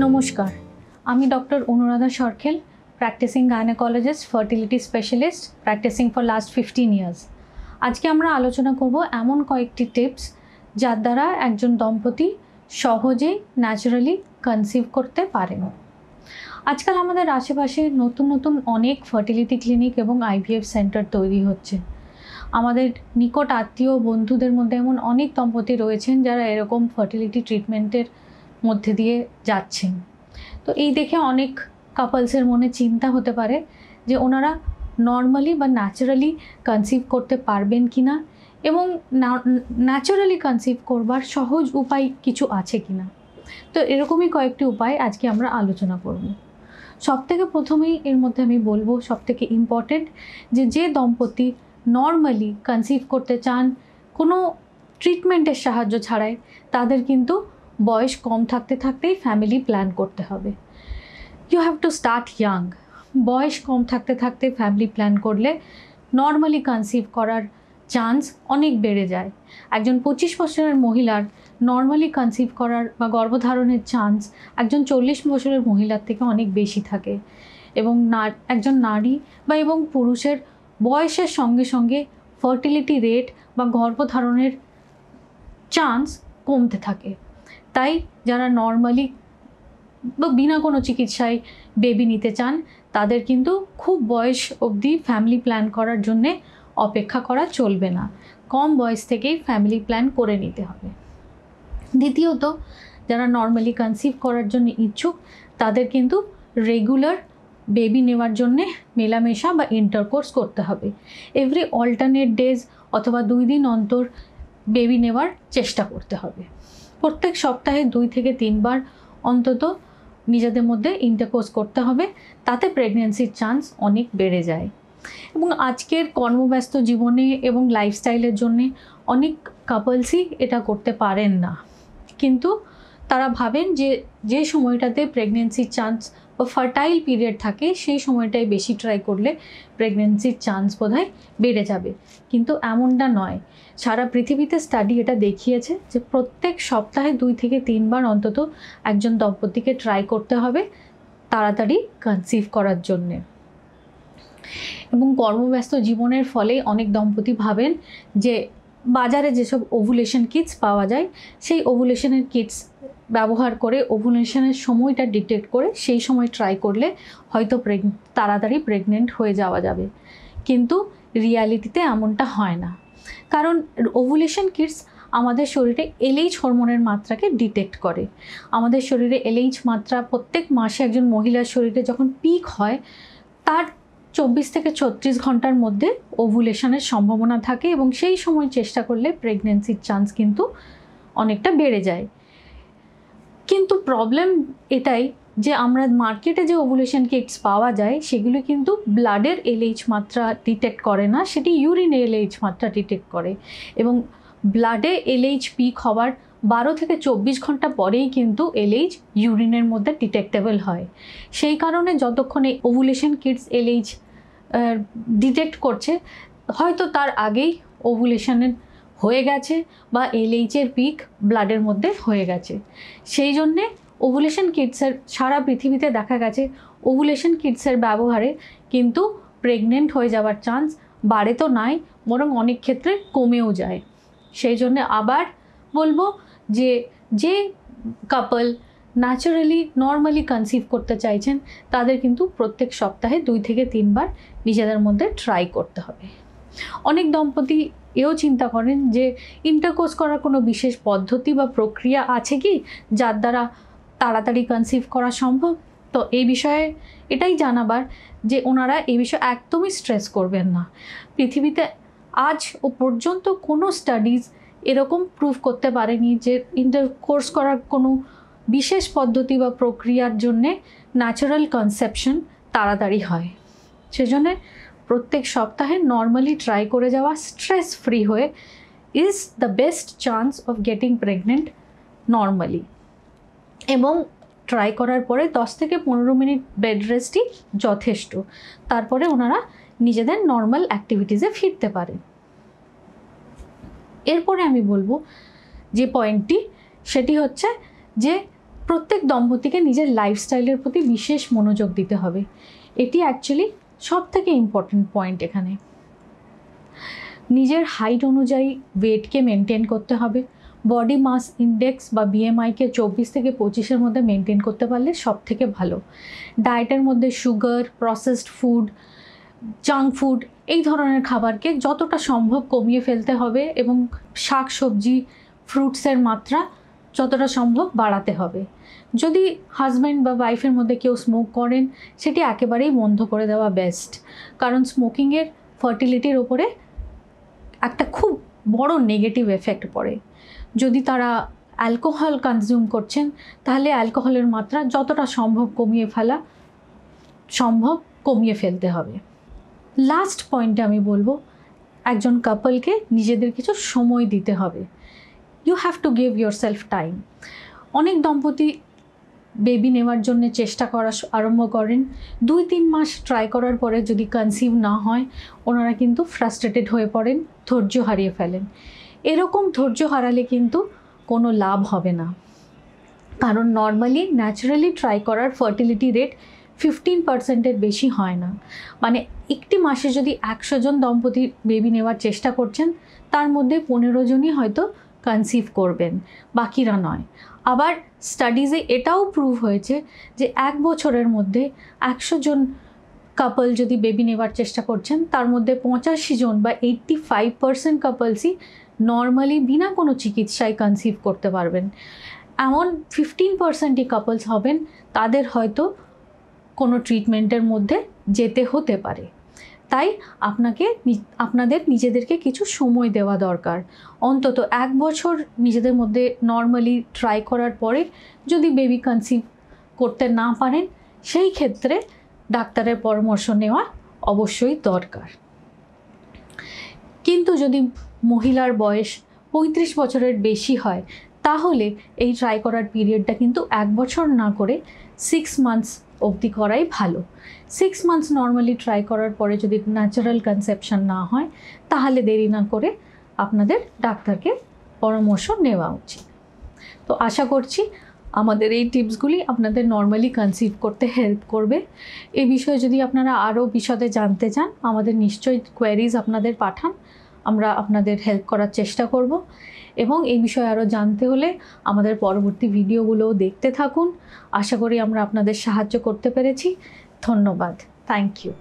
নমস্কার, আমি doctor Anuradha Sarkhel, practising gynaecologist, fertility specialist, practising for last 15 years. আজকে আমরা আলোচনা করব এমন কয়েকটি টিপস যার দ্বারা একজন দম্পতি সহজেই ন্যাচারালি কনসিভ করতে পারেন। আজকাল আমাদের আশেপাশে নতুন নতুন অনেক ফার্টিলিটি ক্লিনিক এবং আইভিএফ সেন্টার তৈরি হচ্ছে। আমাদের নিকট আত্মীয় বন্ধুদের মধ্যে এমন অনেক দম্পতি রয়েছেন যারা এরকম ফার্টিলিটি ট্রিটমেন্টের মধ্যে দিয়ে যাচ্ছেন। তো এই দেখে অনেক কাপলসের মনে চিন্তা হতে পারে যে ওনারা নর্মালি বা ন্যাচারালি কনসিভ করতে পারবেন কি না, এবং ন্যাচারালি কনসিভ করবার সহজ উপায় কিছু আছে কি না। তো এরকমই কয়েকটি উপায় আজকে আমরা আলোচনা করব। সবথেকে প্রথমেই এর মধ্যে আমি বলবো, সবথেকে ইম্পর্টেন্ট, যে দম্পতি নর্মালি কনসিভ করতে চান কোনো ট্রিটমেন্টের সাহায্য ছাড়াই, তাদের কিন্তু বয়স কম থাকতে থাকতেই ফ্যামিলি প্ল্যান করতে হবে। You have to start young. বয়স কম থাকতে থাকতে ফ্যামিলি প্ল্যান করলে নর্মালি কনসিভ করার চান্স অনেক বেড়ে যায়। একজন 25 বছরের মহিলার নর্মালি কনসিভ করার বা গর্ভধারণের চান্স একজন 40 বছরের মহিলার থেকে অনেক বেশি থাকে, এবং একজন নারী বা এবং পুরুষের বয়সের সঙ্গে সঙ্গে ফার্টিলিটি রেট বা গর্ভধারণের চান্স কমতে থাকে। তাই যারা নর্মালি বা বিনা কোনো চিকিৎসায় বেবি নিতে চান, তাদের কিন্তু খুব বয়স অবধি ফ্যামিলি প্ল্যান করার জন্যে অপেক্ষা করা চলবে না। কম বয়স থেকেই ফ্যামিলি প্ল্যান করে নিতে হবে। দ্বিতীয়ত, যারা নর্মালি কনসিভ করার জন্য ইচ্ছুক, তাদের কিন্তু রেগুলার বেবি নেওয়ার জন্যে মেলামেশা বা ইন্টারকোর্স করতে হবে। এভরি অল্টারনেট ডেজ অথবা 2 দিন অন্তর বেবি নেওয়ার চেষ্টা করতে হবে। প্রত্যেক সপ্তাহে 2 থেকে 3 বার অন্তত নিজেদের মধ্যে ইন্টারকোর্স করতে হবে। তাতে প্রেগনেন্সির চান্স অনেক বেড়ে যায়। এবং আজকের কর্মব্যস্ত জীবনে এবং লাইফস্টাইলের জন্যে অনেক কাপলসই এটা করতে পারেন না, কিন্তু তারা ভাবেন যে সময়টাতে প্রেগনেন্সির চান্স বা ফার্টাইল পিরিয়ড থাকে, সেই সময়টায় বেশি ট্রাই করলে প্রেগনেন্সির চান্স বোধহয় বেড়ে যাবে। কিন্তু এমনটা নয়। সারা পৃথিবীতে স্টাডি এটা দেখিয়েছে যে প্রত্যেক সপ্তাহে 2 থেকে 3 বার অন্তত একজন দম্পতিকে ট্রাই করতে হবে তাড়াতাড়ি কনসিভ করার জন্যে। এবং কর্মব্যস্ত জীবনের ফলে অনেক দম্পতি ভাবেন যে বাজারে যেসব ওভুলেশন কিটস পাওয়া যায়, সেই ওভুলেশনের কিটস ব্যবহার করে ওভুলেশনের সময়টা ডিটেক্ট করে সেই সময় ট্রাই করলে হয়তো তাড়াতাড়ি প্রেগনেন্ট হয়ে যাওয়া যাবে। কিন্তু রিয়ালিটিতে এমনটা হয় না, কারণ ওভুলেশন কিটস আমাদের শরীরে LH হরমোনের মাত্রাকে ডিটেক্ট করে। আমাদের শরীরে LH মাত্রা প্রত্যেক মাসে একজন মহিলার শরীরে যখন পিক হয়, তার 24 থেকে 36 ঘন্টার মধ্যে ওভুলেশনের সম্ভাবনা থাকে, এবং সেই সময় চেষ্টা করলে প্রেগনেন্সির চান্স কিন্তু অনেকটা বেড়ে যায়। কিন্তু প্রবলেম এটাই যে আমরা মার্কেটে যে ওভুলেশন কিটস পাওয়া যায়, সেগুলো কিন্তু ব্লাডের LH মাত্রা ডিটেক্ট করে না, সেটি ইউরিনে LH মাত্রা ডিটেক্ট করে। এবং ব্লাডে LH পিক হওয়ার 12 থেকে 24 ঘন্টা পরেই কিন্তু LH ইউরিনের মধ্যে ডিটেক্টেবল হয়। সেই কারণে যতক্ষণে ওভুলেশন কিটস LH ডিটেক্ট করছে, হয়তো তার আগেই ওভুলেশনের হয়ে গেছে বা LHের পিক ব্লাডের মধ্যে হয়ে গেছে। সেই জন্যে ওভুলেশন কিটসের সারা পৃথিবীতে দেখা গেছে ওভুলেশন কিটসের ব্যবহারে কিন্তু প্রেগনেন্ট হয়ে যাওয়ার চান্স বাড়ে তো নাই, বরং অনেক ক্ষেত্রে কমেও যায়। সেই জন্যে আবার বলবো যে কাপল ন্যাচারালি নর্মালি কনসিভ করতে চাইছেন, তাদের কিন্তু প্রত্যেক সপ্তাহে 2 থেকে 3 বার নিজেদের মধ্যে ট্রাই করতে হবে। অনেক দম্পতি এও চিন্তা করেন যে ইন্টারকোর্স করার কোনো বিশেষ পদ্ধতি বা প্রক্রিয়া আছে কি যার দ্বারা তাড়াতাড়ি কনসিভ করা সম্ভব। তো এই বিষয়ে এটাই জানাবার যে ওনারা এই বিষয়ে একদমই স্ট্রেস করবেন না। পৃথিবীতে আজ ও পর্যন্ত কোনো স্টাডিজ এরকম প্রুভ করতে পারেনি যে ইন্টারকোর্স করার কোনো বিশেষ পদ্ধতি বা প্রক্রিয়ার জন্যে ন্যাচারাল কনসেপশন তাড়াতাড়ি হয়। সেজন্য প্রত্যেক সপ্তাহে নর্মালি ট্রাই করে যাওয়া স্ট্রেস ফ্রি হয়ে is the best chance of getting pregnant normally. এবং ট্রাই করার পরে 10 থেকে 15 মিনিট বেড রেস্টই যথেষ্ট। তারপরে ওনারা নিজেদের নর্মাল অ্যাক্টিভিটিসে ফিরতে পারেন। এরপরে আমি বলবো যে পয়েন্টটি, সেটি হচ্ছে যে প্রত্যেক দম্পতিকে নিজের লাইফস্টাইলের প্রতি বিশেষ মনোযোগ দিতে হবে। এটি অ্যাকচুয়ালি সব থেকে ইম্পর্ট্যান্ট পয়েন্ট এখানে। নিজের হাইট অনুযায়ী ওয়েটকে মেনটেন করতে হবে। বডি মাস ইন্ডেক্স বা বিএমআইকে 24 থেকে 25-এর মধ্যে মেনটেন করতে পারলে সব থেকে ভালো। ডায়েটের মধ্যে sugar, processed food, junk food এই ধরনের খাবারকে যতটা সম্ভব কমিয়ে ফেলতে হবে এবং শাক সবজি, ফ্রুটসের মাত্রা যতটা সম্ভব বাড়াতে হবে। যদি হাজব্যান্ড বা ওয়াইফের মধ্যে কেউ স্মোক করেন, সেটি একেবারেই বন্ধ করে দেওয়া বেস্ট, কারণ স্মোকিংয়ের ফার্টিলিটির ওপরে একটা খুব বড় নেগেটিভ এফেক্ট পড়ে। যদি তারা অ্যালকোহল কনজিউম করছেন, তাহলে অ্যালকোহলের মাত্রা যতটা সম্ভব কমিয়ে ফেলতে হবে। লাস্ট পয়েন্টে আমি বলবো, একজন কাপলকে নিজেদের কিছু সময় দিতে হবে। You have to give yourself time. অনেক দম্পতি বেবি নেওয়ার জন্য চেষ্টা করা আরম্ভ করেন, 2-3 মাস ট্রাই করার পরে যদি কনসিভ না হয়, ওনারা কিন্তু ফ্রাস্ট্রেটেড হয়ে পড়েন, ধৈর্য হারিয়ে ফেলেন। এরকম ধৈর্য হারালে কিন্তু কোনো লাভ হবে না, কারণ নর্মালি ন্যাচারালি ট্রাই করার ফার্টিলিটি রেট 15%-এর বেশি হয় না। মানে একটি মাসে যদি 100 জন দম্পতি বেবি নেওয়ার চেষ্টা করছেন, তার মধ্যে 15 জনই হয়তো কনসিভ করবেন, বাকিরা নয়। আবার স্টাডিজে এটাও প্রুভ হয়েছে যে 1 বছরের মধ্যে 100 জন কাপল যদি বেবি নেওয়ার চেষ্টা করছেন, তার মধ্যে 85 জন বা 85% কাপলসই নর্মালি বিনা কোনো চিকিৎসায় কনসিভ করতে পারবেন। এমন 15%ই কাপলস হবেন তাদের হয়তো কোনো ট্রিটমেন্টের মধ্যে যেতে হতে পারে। তাই আপনাদের নিজেদেরকে কিছু সময় দেওয়া দরকার। অন্তত 1 বছর নিজেদের মধ্যে নর্মালি ট্রাই করার পরে যদি বেবি কনসিভ করতে না পারেন, সেই ক্ষেত্রে ডাক্তারের পরামর্শ নেওয়া অবশ্যই দরকার। কিন্তু যদি মহিলার বয়স 35 বছরের বেশি হয়, তাহলে এই ট্রাই করার পিরিয়ডটা কিন্তু 1 বছর না করে 6 মান্থস অবধি করাই ভালো। 6 মান্থস নর্মালি ট্রাই করার পরে যদি ন্যাচারাল কনসেপশন না হয়, তাহলে দেরি না করে আপনাদের ডাক্তারকে পরামর্শ নেওয়া উচিত। তো আশা করছি আমাদের এই টিপসগুলি আপনাদের নর্মালি কনসিভ করতে হেল্প করবে। এই বিষয়ে যদি আপনারা আরও বিশদে জানতে চান, আমাদের নিশ্চয়ই কোয়েরিজ আপনাদের পাঠান, আমরা আপনাদের হেল্প করার চেষ্টা করব। এবং এই বিষয়ে আরও জানতে হলে আমাদের পরবর্তী ভিডিওগুলোও দেখতে থাকুন। আশা করি আমরা আপনাদের সাহায্য করতে পেরেছি। ধন্যবাদ। Thank you.